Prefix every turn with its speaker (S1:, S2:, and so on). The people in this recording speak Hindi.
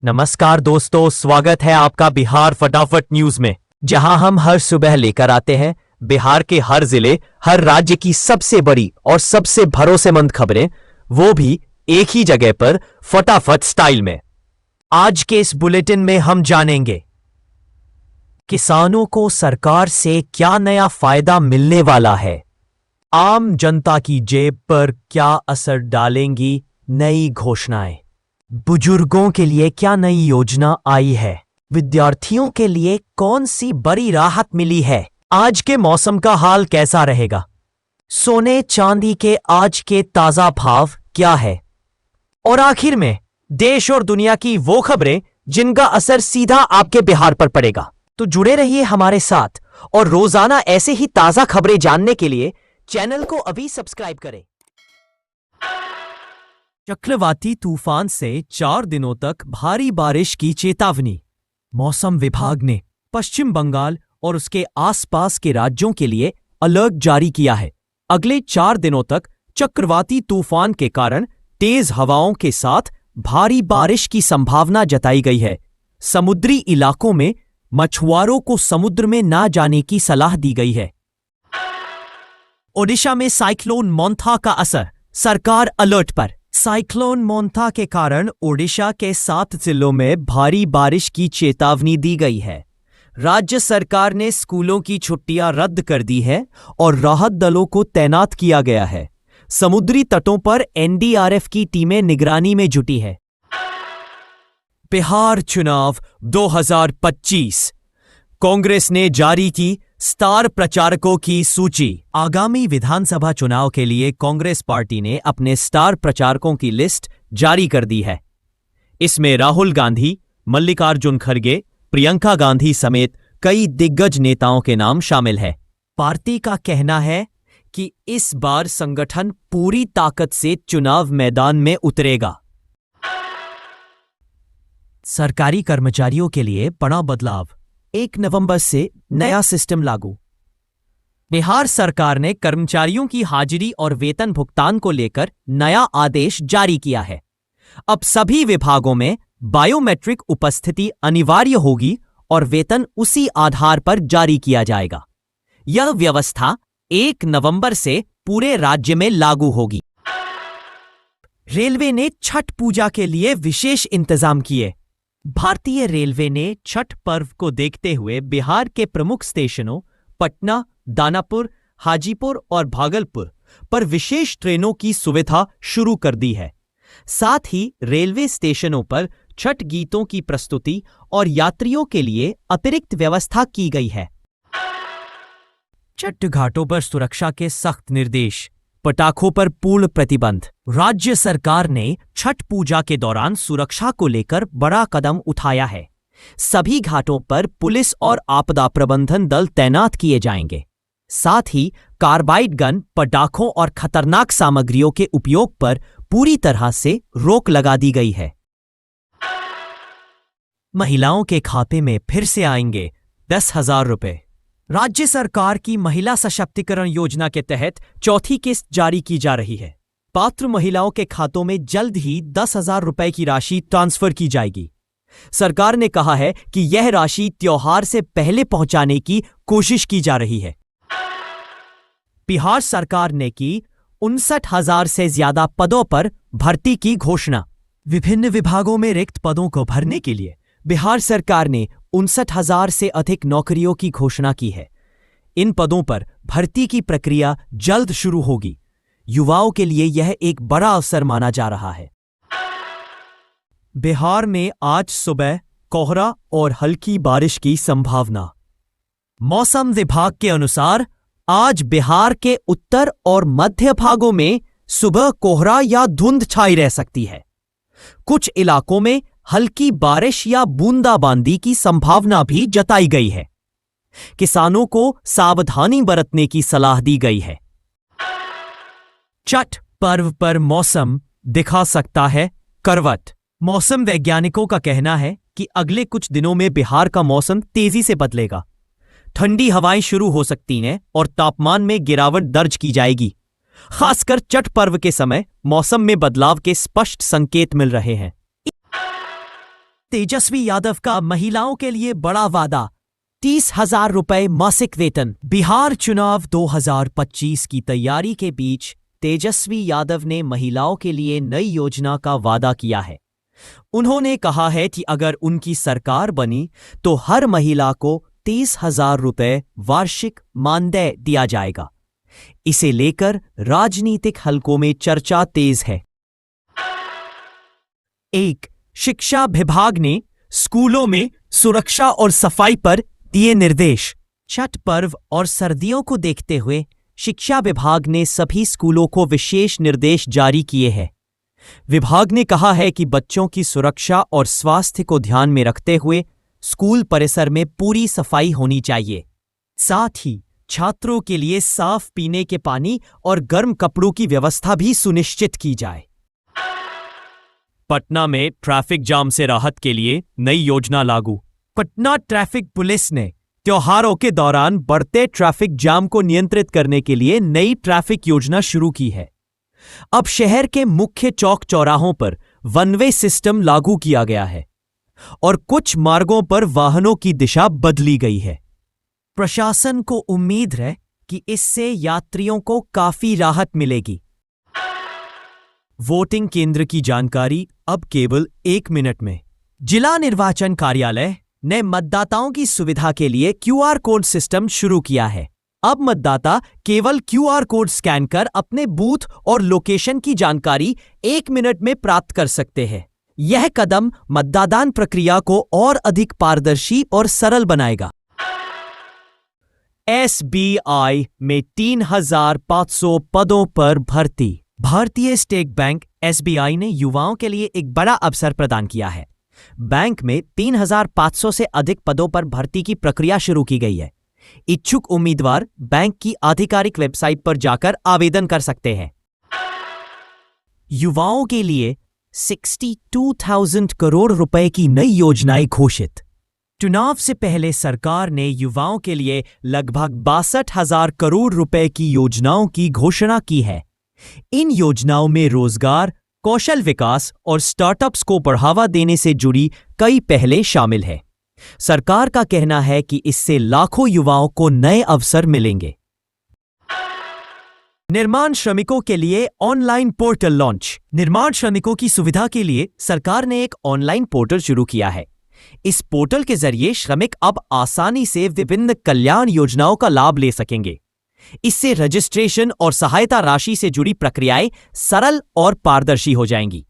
S1: नमस्कार दोस्तों, स्वागत है आपका बिहार फटाफट न्यूज में, जहां हम हर सुबह लेकर आते हैं बिहार के हर जिले, हर राज्य की सबसे बड़ी और सबसे भरोसेमंद खबरें, वो भी एक ही जगह पर फटाफट स्टाइल में। आज के इस बुलेटिन में हम जानेंगे किसानों को सरकार से क्या नया फायदा मिलने वाला है, आम जनता की जेब पर क्या असर डालेंगी नई घोषणाएं, बुजुर्गों के लिए क्या नई योजना आई है, विद्यार्थियों के लिए कौन सी बड़ी राहत मिली है, आज के मौसम का हाल कैसा रहेगा, सोने चांदी के आज के ताजा भाव क्या है, और आखिर में देश और दुनिया की वो खबरें जिनका असर सीधा आपके बिहार पर पड़ेगा। तो जुड़े रहिए हमारे साथ और रोजाना ऐसे ही ताजा खबरें जानने के लिए चैनल को अभी सब्सक्राइब करें। चक्रवाती तूफान से 4 दिनों तक भारी बारिश की चेतावनी। मौसम विभाग ने पश्चिम बंगाल और उसके आसपास के राज्यों के लिए अलर्ट जारी किया है। अगले 4 दिनों तक चक्रवाती तूफान के कारण तेज हवाओं के साथ भारी बारिश की संभावना जताई गई है। समुद्री इलाकों में मछुआरों को समुद्र में ना जाने की सलाह दी गई है। ओडिशा में साइक्लोन मोंथा का असर, सरकार अलर्ट पर। साइक्लोन मोंथा के कारण ओडिशा के 7 जिलों में भारी बारिश की चेतावनी दी गई है। राज्य सरकार ने स्कूलों की छुट्टियां रद्द कर दी है और राहत दलों को तैनात किया गया है। समुद्री तटों पर एनडीआरएफ की टीमें निगरानी में जुटी है। बिहार चुनाव 2025, कांग्रेस ने जारी की स्टार प्रचारकों की सूची। आगामी विधानसभा चुनाव के लिए कांग्रेस पार्टी ने अपने स्टार प्रचारकों की लिस्ट जारी कर दी है। इसमें राहुल गांधी, मल्लिकार्जुन खड़गे, प्रियंका गांधी समेत कई दिग्गज नेताओं के नाम शामिल है। पार्टी का कहना है कि इस बार संगठन पूरी ताकत से चुनाव मैदान में उतरेगा। सरकारी कर्मचारियों के लिए बड़ा बदलाव, 1 नवंबर से नया सिस्टम लागू। बिहार सरकार ने कर्मचारियों की हाजिरी और वेतन भुगतान को लेकर नया आदेश जारी किया है। अब सभी विभागों में बायोमेट्रिक उपस्थिति अनिवार्य होगी और वेतन उसी आधार पर जारी किया जाएगा। यह व्यवस्था 1 नवंबर से पूरे राज्य में लागू होगी। रेलवे ने छठ पूजा के लिए विशेष इंतजाम किए। भारतीय रेलवे ने छठ पर्व को देखते हुए बिहार के प्रमुख स्टेशनों पटना, दानापुर, हाजीपुर और भागलपुर पर विशेष ट्रेनों की सुविधा शुरू कर दी है। साथ ही रेलवे स्टेशनों पर छठ गीतों की प्रस्तुति और यात्रियों के लिए अतिरिक्त व्यवस्था की गई है। छठ घाटों पर सुरक्षा के सख्त निर्देश, पटाखों पर पूर्ण प्रतिबंध। राज्य सरकार ने छठ पूजा के दौरान सुरक्षा को लेकर बड़ा कदम उठाया है। सभी घाटों पर पुलिस और आपदा प्रबंधन दल तैनात किए जाएंगे। साथ ही कार्बाइड गन, पटाखों और खतरनाक सामग्रियों के उपयोग पर पूरी तरह से रोक लगा दी गई है। महिलाओं के खाते में फिर से आएंगे 10,000 रुपए। राज्य सरकार की महिला सशक्तिकरण योजना के तहत चौथी किस्त जारी की जा रही है। पात्र महिलाओं के खातों में जल्द ही 10,000 रुपए की राशि ट्रांसफर की जाएगी। सरकार ने कहा है कि यह राशि त्योहार से पहले पहुंचाने की कोशिश की जा रही है। बिहार सरकार ने की 59,000 से ज्यादा पदों पर भर्ती की घोषणा। विभिन्न विभागों में रिक्त पदों को भरने के लिए बिहार सरकार ने 59,000 से अधिक नौकरियों की घोषणा की है। इन पदों पर भर्ती की प्रक्रिया जल्द शुरू होगी। युवाओं के लिए यह एक बड़ा अवसर माना जा रहा है। बिहार में आज सुबह कोहरा और हल्की बारिश की संभावना। मौसम विभाग के अनुसार आज बिहार के उत्तर और मध्य भागों में सुबह कोहरा या धुंध छाई रह सकती है। कुछ इलाकों में हल्की बारिश या बूंदाबांदी की संभावना भी जताई गई है। किसानों को सावधानी बरतने की सलाह दी गई है। छठ पर्व पर मौसम दिखा सकता है करवट। मौसम वैज्ञानिकों का कहना है कि अगले कुछ दिनों में बिहार का मौसम तेजी से बदलेगा। ठंडी हवाएं शुरू हो सकती हैं और तापमान में गिरावट दर्ज की जाएगी। खासकर छठ पर्व के समय मौसम में बदलाव के स्पष्ट संकेत मिल रहे हैं। तेजस्वी यादव का महिलाओं के लिए बड़ा वादा, 30,000 रुपए मासिक वेतन। बिहार चुनाव 2025 की तैयारी के बीच तेजस्वी यादव ने महिलाओं के लिए नई योजना का वादा किया है। उन्होंने कहा है कि अगर उनकी सरकार बनी तो हर महिला को 30,000 रुपए वार्षिक मानदेय दिया जाएगा। इसे लेकर राजनीतिक हलकों में चर्चा तेज है। शिक्षा विभाग ने स्कूलों में सुरक्षा और सफाई पर दिए निर्देश। छठ पर्व और सर्दियों को देखते हुए शिक्षा विभाग ने सभी स्कूलों को विशेष निर्देश जारी किए हैं। विभाग ने कहा है कि बच्चों की सुरक्षा और स्वास्थ्य को ध्यान में रखते हुए स्कूल परिसर में पूरी सफाई होनी चाहिए। साथ ही छात्रों के लिए साफ पीने के पानी और गर्म कपड़ों की व्यवस्था भी सुनिश्चित की जाए। पटना में ट्रैफिक जाम से राहत के लिए नई योजना लागू। पटना ट्रैफिक पुलिस ने त्योहारों के दौरान बढ़ते ट्रैफिक जाम को नियंत्रित करने के लिए नई ट्रैफिक योजना शुरू की है। अब शहर के मुख्य चौक चौराहों पर वन वे सिस्टम लागू किया गया है और कुछ मार्गों पर वाहनों की दिशा बदली गई है। प्रशासन को उम्मीद है कि इससे यात्रियों को काफी राहत मिलेगी। वोटिंग केंद्र की जानकारी अब केवल 1 मिनट में। जिला निर्वाचन कार्यालय ने मतदाताओं की सुविधा के लिए QR कोड सिस्टम शुरू किया है। अब मतदाता केवल QR कोड स्कैन कर अपने बूथ और लोकेशन की जानकारी 1 मिनट में प्राप्त कर सकते हैं। यह कदम मतदान प्रक्रिया को और अधिक पारदर्शी और सरल बनाएगा। SBI में 3,500 पदों पर भर्ती। भारतीय स्टेट बैंक SBI ने युवाओं के लिए एक बड़ा अवसर प्रदान किया है। बैंक में 3,500 से अधिक पदों पर भर्ती की प्रक्रिया शुरू की गई है। इच्छुक उम्मीदवार बैंक की आधिकारिक वेबसाइट पर जाकर आवेदन कर सकते हैं। युवाओं के लिए 62,000 करोड़ रुपए की नई योजनाएं घोषित। चुनाव से पहले सरकार ने युवाओं के लिए लगभग 62,000 करोड़ रुपए की योजनाओं की घोषणा की है। इन योजनाओं में रोजगार, कौशल विकास और स्टार्टअप्स को बढ़ावा देने से जुड़ी कई पहलें शामिल हैं। सरकार का कहना है कि इससे लाखों युवाओं को नए अवसर मिलेंगे। निर्माण श्रमिकों के लिए ऑनलाइन पोर्टल लॉन्च। निर्माण श्रमिकों की सुविधा के लिए सरकार ने एक ऑनलाइन पोर्टल शुरू किया है। इस पोर्टल के जरिए श्रमिक अब आसानी से विभिन्न कल्याण योजनाओं का लाभ ले सकेंगे। इससे रजिस्ट्रेशन और सहायता राशि से जुड़ी प्रक्रियाएं सरल और पारदर्शी हो जाएंगी।